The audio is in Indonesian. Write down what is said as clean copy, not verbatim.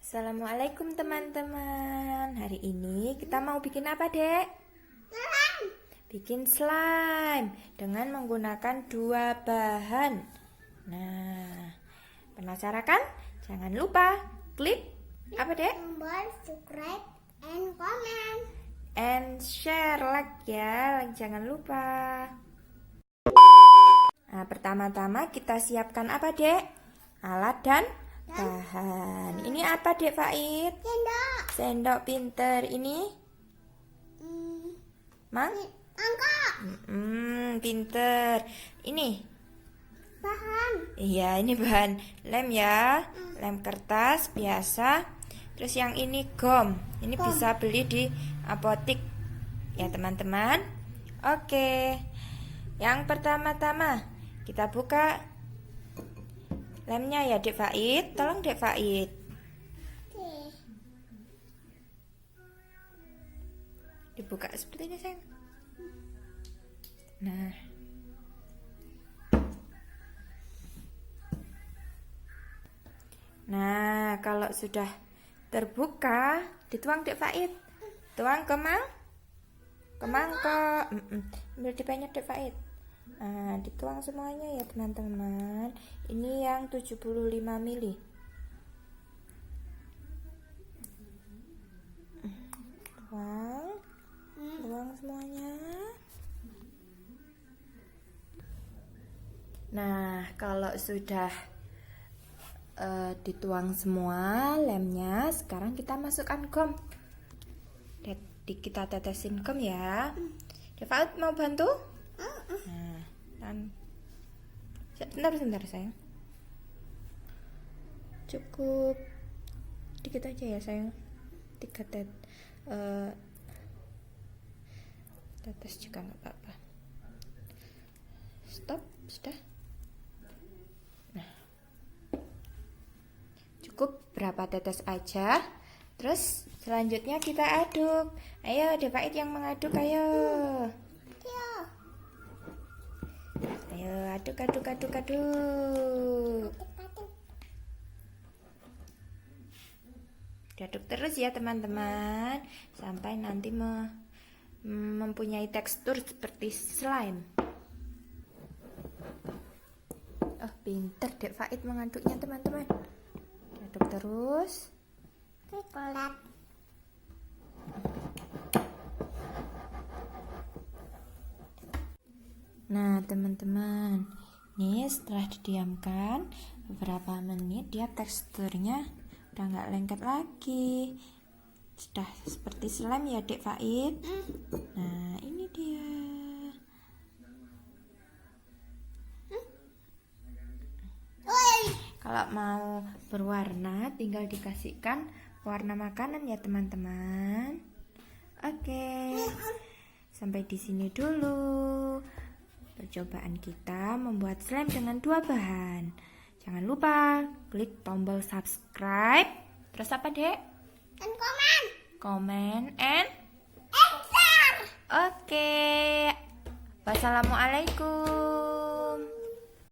Assalamualaikum teman-teman. Hari ini kita mau bikin apa, Dek? Slime. Bikin slime dengan menggunakan dua bahan. Nah, penasaran kan? Jangan lupa klik apa, Dek? Tombol subscribe and comment. And share, like ya. Jangan lupa. Nah, pertama-tama kita siapkan apa, Dek? Alat dan bahan. Ini apa, Dek Faid? Sendok. Sendok pinter. Ini Mang? Mangkok. Pinter. Ini? Bahan. Iya, ini bahan lem ya. Lem kertas biasa. Terus yang ini gom. Ini bisa beli di apotik ya, teman-teman. Oke. Yang pertama-tama kita buka lemnya ya, Dek Faid. Tolong Dek Faid. Oke. Dibuka seperti ini, sayang. Nah. Nah, kalau sudah terbuka, dituang Dek Faid. Tuang ke mangkok. Ambil di banyak, Dek Faid. Nah, dituang semuanya ya, teman-teman. Ini yang 75 mili. Tuang semuanya. Nah, kalau sudah dituang semua lemnya, sekarang kita masukkan gom. Kita tetesin gom ya. Default mau bantu? Nah, dan sebentar sayang. Cukup dikit aja ya, sayang. 3 tetes juga nggak apa-apa. Stop, sudah. Nah, cukup berapa tetes aja. Terus selanjutnya kita aduk. Ayo, Defaid yang mengaduk, ayo. Ayo, aduk. Diaduk terus ya, teman-teman, sampai nanti mempunyai tekstur seperti slime. Oh, pinter Dek Faid mengaduknya, teman-teman. Aduk terus. Coklat. Nah, teman-teman, ini setelah didiamkan beberapa menit, dia teksturnya udah nggak lengket lagi. Sudah seperti slime ya, Dek Faid. Nah, ini dia. Kalau mau berwarna, tinggal dikasihkan warna makanan ya, teman-teman. Oke. Sampai di sini dulu percobaan kita membuat slime dengan dua bahan. Jangan lupa klik tombol subscribe. Terus apa, Dek? Dan komen. Comment and Share. oke. Wassalamualaikum.